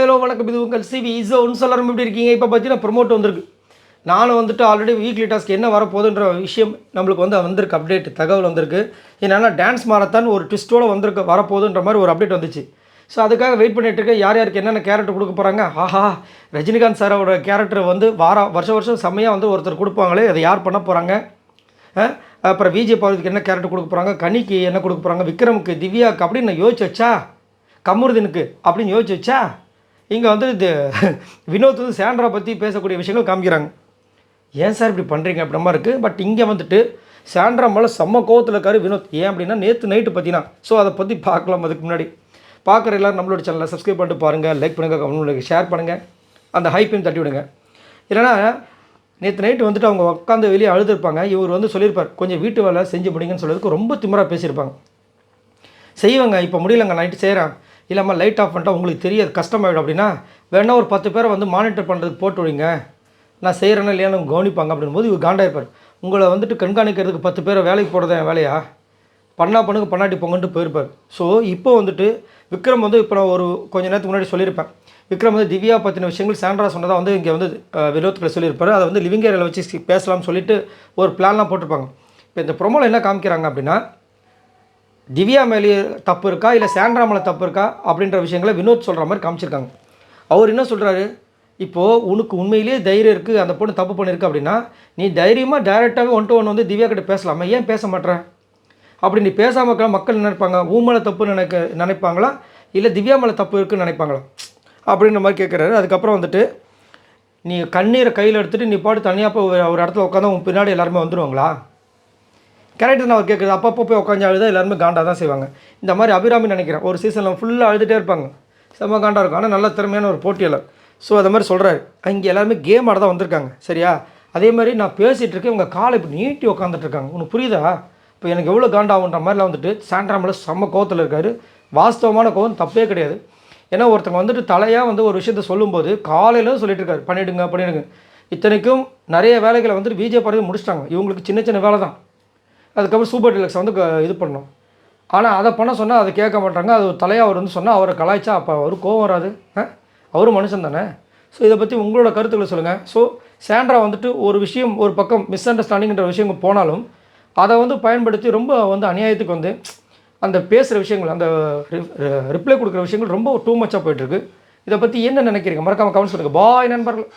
Hello வணக்கம், இது உங்கள் சிவி இசோன்னு சொல்லணும். எப்படி இருக்கீங்க? இப்போ பார்த்தீங்கன்னா ப்ரொமோட் வந்திருக்கு. நானும் வந்துட்டு ஆல்ரெடி வீக்லி டாஸ்க் என்ன வரப்போகுதுன்ற விஷயம் நம்மளுக்கு வந்திருக்கு, அப்டேட் தகவல் வந்திருக்கு. என்னென்னா டான்ஸ் மாரத்தான் ஒரு ட்விஸ்ட்டோடு வரப்போகுதுன்ற மாதிரி ஒரு அப்டேட் வந்துச்சு. ஸோ அதுக்காக வெயிட் பண்ணிட்டு இருக்கேன், யார் யாருக்கு என்னென்ன கேரக்டர் கொடுக்க போகிறாங்க. ஆஹா, ரஜினிகாந்த் சாரோட கேரக்டர் வருஷம் ஒருத்தர் ஒருத்தர் கொடுப்பாங்களே, அதை யார் பண்ண போகிறாங்க? அப்புறம் விஜய் பார்வதிக்கு என்ன கேரக்டர் கொடுக்க போகிறாங்க, கனிக்கு என்ன கொடுக்க போகிறாங்க, விக்ரமுக்கு, திவ்யாவுக்கு அப்படின்னு நான் யோசிச்சு வச்சா, கமருதீனுக்கு அப்படின்னு யோசிச்சு வச்சா, இங்கே இது வினோத் சாண்ட்ரா பற்றி பேசக்கூடிய விஷயங்கள் காமிக்கிறாங்க. ஏன் சார் இப்படி பண்ணுறீங்க அப்படின்ற மாதிரி இருக்குது. பட் இங்கே சாண்ட்ரா மேலே செம்ம கோவத்தில் இருக்காரு வினோத். ஏன் அப்படின்னா நேற்று நைட்டு பார்த்தீங்கன்னா, ஸோ அதை பற்றி பார்க்கலாம். அதுக்கு முன்னாடி பார்க்குற எல்லோரும் நம்மளோட சேனலை சப்ஸ்கிரைப் பண்ணிட்டு பாருங்கள், லைக் பண்ணுங்கள், கமெண்ட் ஷேர் பண்ணுங்கள், அந்த ஹைப்பையும் தட்டி விடுங்க. இல்லைனா நேற்று நைட்டு அவங்க உட்காந்து வெளியே அழுதுருப்பாங்க. இவர் சொல்லியிருப்பார், கொஞ்சம் வீட்டு வேலை செஞ்சு முடியுங்கன்னு சொல்கிறதுக்கு ரொம்ப திமிராக பேசியிருப்பாங்க. செய்வாங்க, இப்போ முடியலங்க, நைட்டு செய்கிறேன், இல்லாமல் லைட் ஆஃப் பண்ணிட்டா உங்களுக்கு தெரியாது, கஷ்டமாயிடும் அப்படின்னா வேணா ஒரு 10 பேரை மானிட்டர் பண்ணுறதுக்கு போட்டு விடுங்க, நான் செய்கிறேன்னா இல்லையானு கவனிப்பாங்க அப்படின்போது இவர் காண்டாயிருப்பார். உங்களை கண்காணிக்கிறதுக்கு 10 பேரை வேலைக்கு போடுறது என் வேலையா, பண்ணுங்க பண்ணாட்டி போங்கன்ட்டு போயிருப்பார். ஸோ இப்போ விக்ரம் இப்போ நான் ஒரு கொஞ்சம் நேரத்துக்கு முன்னாடி சொல்லியிருப்பேன், விக்ரம் திவ்யா பற்றின விஷயங்கள் சாண்ட்ரா சொன்னதாக இங்கே வினோத்களை சொல்லியிருப்பார். அதை லிவிங் ஏரியாவில் வச்சு பேசலாம்னு சொல்லிட்டு ஒரு பிளான்லாம் போட்டிருப்பாங்க. இப்போ இந்த ப்ரொமோவில் என்ன காமிக்கிறாங்க அப்படின்னா, திவ்யா மேலே தப்பு இருக்கா இல்லை சாண்ட்ரா மேலே தப்பு இருக்கா அப்படின்ற விஷயங்களை வினோத் சொல்கிற மாதிரி காமிச்சிருக்காங்க. அவர் என்ன சொல்கிறாரு, இப்போது உனக்கு உண்மையிலேயே தைரியம் இருக்குது, அந்த பொண்ணு தப்பு பண்ணியிருக்கு அப்படின்னா நீ தைரியமாக டைரெக்டாகவே 1 to 1 திவ்யா கிட்ட பேசலாமா, ஏன் பேச மாட்டேன்? அப்படி நீ பேசாமல் இருக்கலாம், மக்கள் நினைப்பாங்க ஊ மேலே தப்பு நினைப்பாங்களா இல்லை திவ்யா மேலே தப்பு இருக்குன்னு நினைப்பாங்களா அப்படின்ற மாதிரி கேட்குறாரு. அதுக்கப்புறம் நீ கண்ணீரை கையில் எடுத்துகிட்டு நீ பாட்டு தனியாக போய் ஒரு இடத்துல உட்காந்தா உன் பின்னாடி எல்லாருமே வந்துடுவாங்களா? கேரக்டர் அவர் கேட்குறது, அப்பப்போ போய் உட்காந்து அழுதா எல்லாருமே காண்டாக தான் செய்வாங்க. இந்த மாதிரி அபிராமி நினைக்கிறேன், ஒரு சீசனில் ஃபுல்லாக அழுதுகிட்டே இருப்பாங்க, செம்ம காண்டாக இருக்கும், ஆனால் நல்ல திறமையான ஒரு போட்டியாளர். ஸோ அதை மாதிரி சொல்கிறாரு. இங்கே எல்லாருமே கேம் ஆட தான் வந்திருக்காங்க, சரியா? அதே மாதிரி நான் பேசிகிட்டு இருக்கேன், உங்கள் காலை இப்படி நீட்டி உட்காந்துட்ருக்காங்க, உனக்கு புரியுதா? இப்போ எனக்கு எவ்வளோ காண்டாகுன்ற மாதிரிலாம் சாண்ட்ரா மேலே செம்ம கோவத்தில் இருக்கார். வாஸ்தவமான கோவம், தப்பே கிடையாது. ஏன்னா ஒருத்தவங்க தலையாக ஒரு விஷயத்த சொல்லும்போது காலையில் சொல்லிட்டு இருக்காரு, பண்ணிவிடுங்க. இத்தனைக்கும் நிறைய வேலைகளை விஜய் பார்வதி முடிச்சிட்டாங்க, இவங்களுக்கு சின்ன சின்ன வேலை தான். அதுக்கப்புறம் சூப்பர் டீலக்ஸ் இது பண்ணோம். ஆனால் அதை பண்ண சொன்னால் அதை கேட்க மாட்டாங்க. அது தலையாக அவர் சொன்னால் அவரை கலாய்ச்சா அப்போ அவர் கோவம் வராது? அவரும் மனுஷன் தானே. ஸோ இதை பற்றி உங்களோட கருத்துக்களை சொல்லுங்கள். ஸோ சாண்ட்ரா ஒரு விஷயம் ஒரு பக்கம் மிஸ் அண்டர்ஸ்டாண்டிங்கிற விஷயம் போனாலும் அதை பயன்படுத்தி ரொம்ப அநியாயத்துக்கு அந்த பேசுகிற விஷயங்கள், அந்த ரிப்ளை கொடுக்குற விஷயங்கள் ரொம்ப டூ மச்சாக போயிட்டுருக்கு. இதை பற்றி என்ன நினைக்கிறீங்க? மறக்காமல் கமெண்ட்ஸ் பண்ணுங்கள். பாய் நண்பர்கள்.